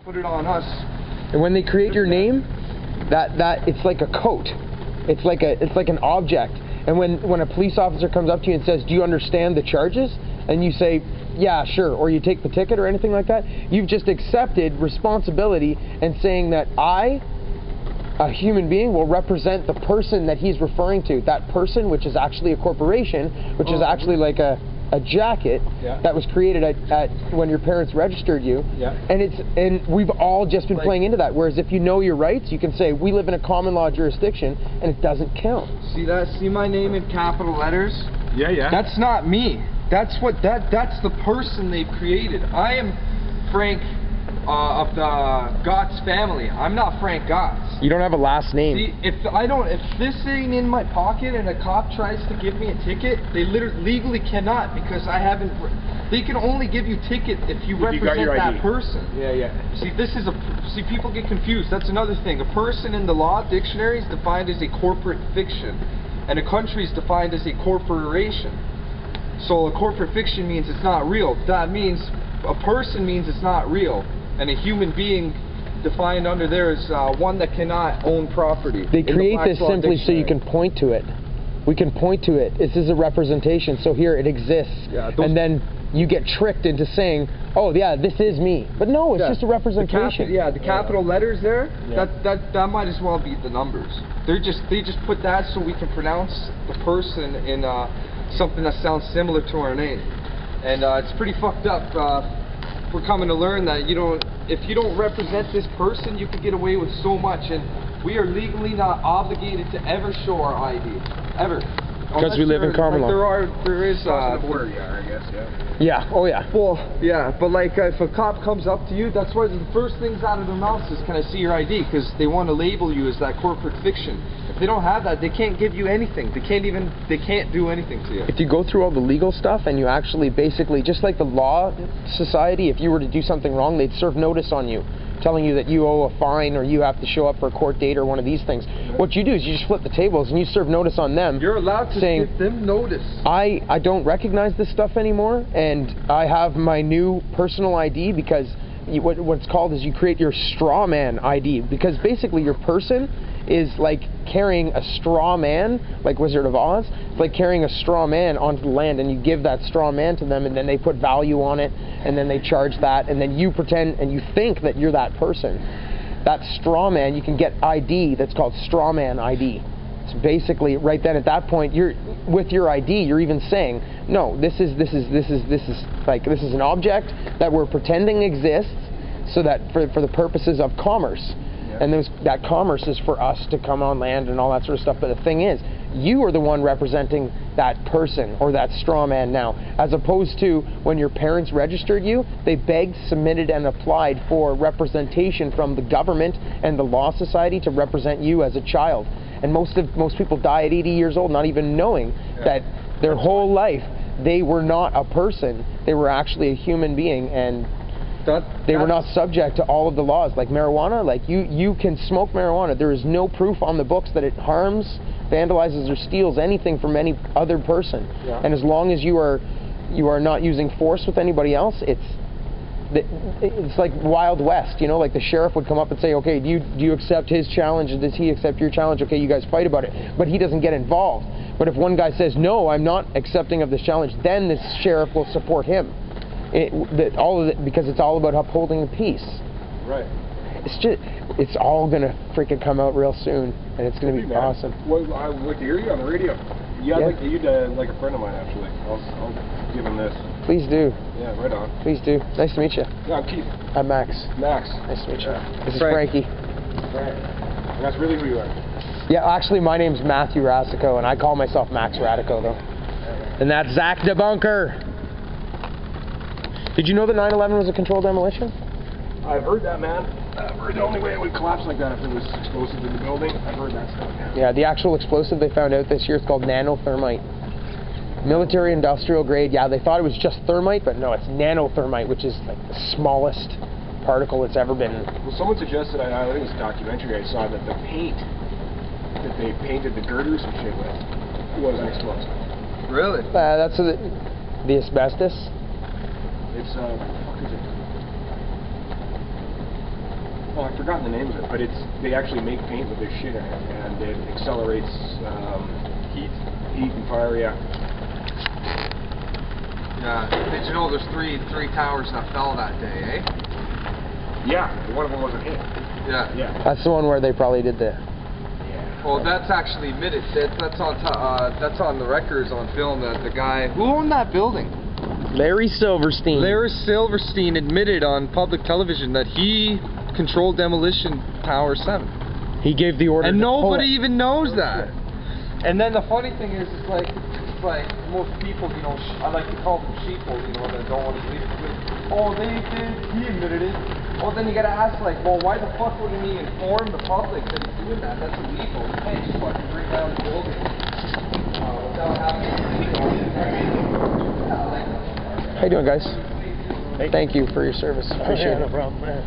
put it on us. And when they create your name, that it's like a coat. It's like an object. And when a police officer comes up to you and says, "Do you understand the charges?" and you say, "Yeah, sure," or you take the ticket or anything like that, you've just accepted responsibility and saying that I, a human being, will represent the person that he's referring to. That person, which is actually a corporation, which is actually like a jacket that was created at when your parents registered you. And we've all just been playing into that. Whereas if you know your rights, you can say, we live in a common law jurisdiction, and it doesn't count. See that? See my name in capital letters? Yeah. That's not me. That's the person they've created. I am Frank of the Gotts family. I'm not Frank Gotts. You don't have a last name. See, if this ain't in my pocket and a cop tries to give me a ticket, they legally cannot, because I haven't. They can only give you ticket if you represent that person. Yeah. See, people get confused. That's another thing. A person in the law dictionary is defined as a corporate fiction, and a country is defined as a corporation. So a corporate fiction means it's not real. That means a person means it's not real. And a human being defined under there is one that cannot own property. They create this simply so you can point to it. We can point to it. This is a representation, so here it exists. And then you get tricked into saying, oh yeah, this is me. But no, it's just a representation. The capital letters there, that might as well be the numbers. They just put that so we can pronounce the person in something that sounds similar to our name. And it's pretty fucked up. We're coming to learn that if you don't represent this person, you can get away with so much, and we are legally not obligated to ever show our ID, ever. Because we live in common law. There is the border, I guess, Yeah, oh yeah. Well, yeah, but like if a cop comes up to you, that's why the first things out of their mouths is, "Can I see your ID?" Because they want to label you as that corporate fiction. If they don't have that, they can't give you anything. They can't do anything to you. If you go through all the legal stuff and you actually basically, just like the law society, if you were to do something wrong, they'd serve notice on you, telling you that you owe a fine or you have to show up for a court date or one of these things. What you do is you just flip the tables and you serve notice on them. You're allowed to give them notice. I don't recognize this stuff anymore, and I have my new personal ID, because what's called is you create your straw man ID, because basically your person is like carrying a straw man, like Wizard of Oz. It's like carrying a straw man onto the land, and you give that straw man to them, and then they put value on it, and then they charge that, and then you pretend and you think that you're that person. That straw man, you can get ID that's called straw man ID. So basically, right then at that point, you're with your ID, you're even saying, no, this is an object that we're pretending exists, so that for the purposes of commerce. And that commerce is for us to come on land and all that sort of stuff. But the thing is, you are the one representing that person or that straw man now, as opposed to when your parents registered you, they begged, submitted, and applied for representation from the government and the law society to represent you as a child. And most people die at 80 years old not even knowing that their whole life they were not a person. They were actually a human being, and they were not subject to all of the laws. Like marijuana, like you can smoke marijuana. There is no proof on the books that it harms, vandalizes, or steals anything from any other person. And as long as you are not using force with anybody else, it's like Wild West, you know, like the sheriff would come up and say, okay, do you accept his challenge, and does he accept your challenge? Okay, you guys fight about it. But he doesn't get involved. But if one guy says, no, I'm not accepting of this challenge, then the sheriff will support him. Because it's all about upholding the peace. Right. It's all gonna freaking come out real soon, and it's gonna be awesome. Well, I would like to hear you on the radio. Yeah, I'd like a friend of mine actually. I'll give him this. Please do. Yeah, right on. Please do. Nice to meet you. Yeah, I'm Keith. I'm Max. Max. Nice to meet you. This is Frank. Frankie. Frank. And that's really who you are. Yeah, actually, my name's Matthew Rasico, and I call myself Max Radico, though. And that's Zach DeBunker. Did you know that 9/11 was a controlled demolition? I've heard that, man. I've heard the only way it would collapse like that if it was explosive in the building. I've heard that stuff. Yeah, the actual explosive they found out this year is called nanothermite. Military industrial grade. Yeah, they thought it was just thermite, but no, it's nanothermite, which is like the smallest particle that's ever been. Well, someone suggested, I think it was a documentary I saw, that the paint that they painted the girders and shit with wasn't explosive. Really? That's the asbestos. It's, what the fuck is it? Oh, I've forgotten the name of it, but they actually make paint with this shit in it, and it accelerates heat and fire. Yeah. Yeah. Did you know there's three towers that fell that day, eh? Yeah. One of them wasn't hit. Yeah. Yeah. That's the one where they probably did the. Well, that's actually admitted. That's on the records on film that the guy who owned that building, Larry Silverstein. Larry Silverstein, admitted on public television that he controlled demolition Tower 7. He gave the order. And to nobody pull it. even knows that. And then the funny thing is, it's like most people, you know, I like to call them sheeple, you know, that don't want to believe it. Oh, they did. He admitted it. Well, then you gotta ask, like, well, why the fuck wouldn't he inform the public that he's doing that? That's illegal. You can't just fucking bring down the building without having. How you doing, guys? Thank you for your service. Appreciate it. No problem, man.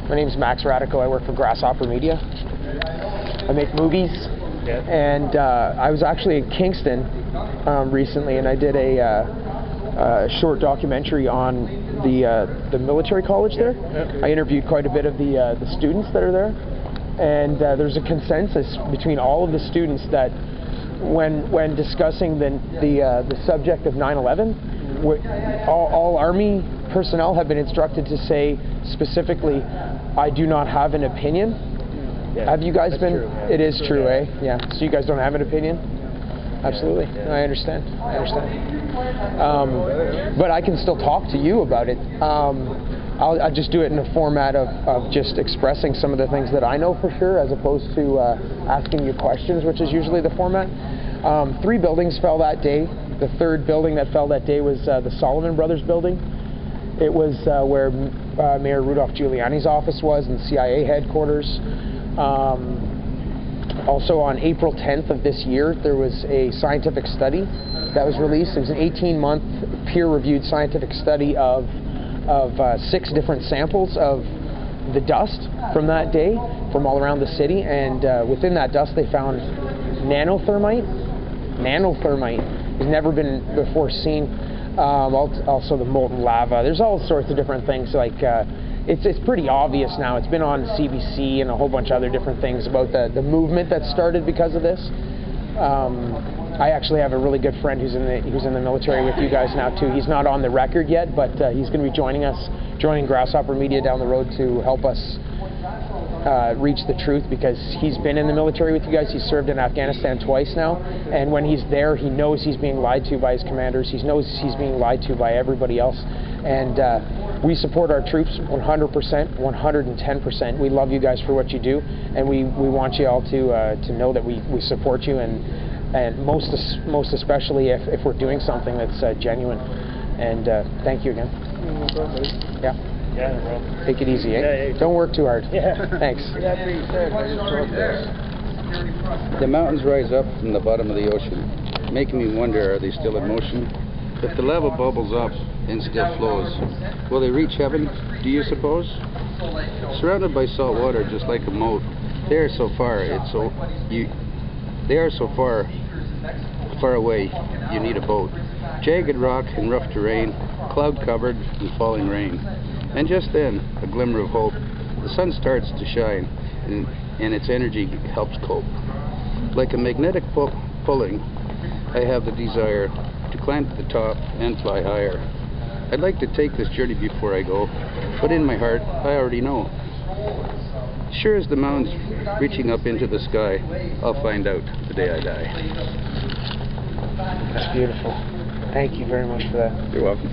My name's Max Radico. I work for Grasshopper Media. I make movies. Yeah. And I was actually in Kingston recently, and I did a short documentary on the military college there. I interviewed quite a bit of the students that are there, and there's a consensus between all of the students that when discussing the subject of 9/11, all Army personnel have been instructed to say specifically, "I do not have an opinion." Yeah, have you guys been? True, yeah. It is true, yeah. eh? Yeah. So you guys don't have an opinion? Absolutely. Yeah. I understand. But I can still talk to you about it. I'll just do it in a format of just expressing some of the things that I know for sure, as opposed to asking you questions, which is usually the format. 3 buildings fell that day. The third building that fell that day was the Solomon Brothers building. It was where Mayor Rudolph Giuliani's office was, and CIA headquarters. Also on April 10th of this year, there was a scientific study that was released. It was an 18-month peer-reviewed scientific study of 6 different samples of the dust from that day from all around the city, and within that dust they found nanothermite. Nanothermite has never been before seen. Also the molten lava. There's all sorts of different things, like it's pretty obvious now. It's been on CBC and a whole bunch of other different things about the movement that started because of this. I actually have a really good friend who's in the military with you guys now too. He's not on the record yet, but he's going to be joining Grasshopper Media down the road to help us reach the truth, because he's been in the military with you guys. He's served in Afghanistan twice now, and when he's there, he knows he's being lied to by his commanders. He knows he's being lied to by everybody else, and we support our troops 100%, 110%. We love you guys for what you do, and we want you all to know that we support you, and most especially if we're doing something that's genuine. And thank you again. Yeah. Yeah, no problem. Take it easy, eh? Yeah. Don't work too hard. Yeah. Thanks. That being said, I just thought this. The mountains rise up from the bottom of the ocean, making me wonder, are they still in motion? If the lava bubbles up and still flows, will they reach heaven, do you suppose? Surrounded by salt water, just like a moat, they are so far away, you need a boat. Jagged rock and rough terrain, cloud covered and falling rain. And just then, a glimmer of hope. The sun starts to shine, and its energy helps cope. Like a magnetic pulling, I have the desire to climb to the top and fly higher. I'd like to take this journey before I go, but in my heart, I already know. Sure as the mountains reaching up into the sky, I'll find out the day I die. That's beautiful. Thank you very much for that. You're welcome.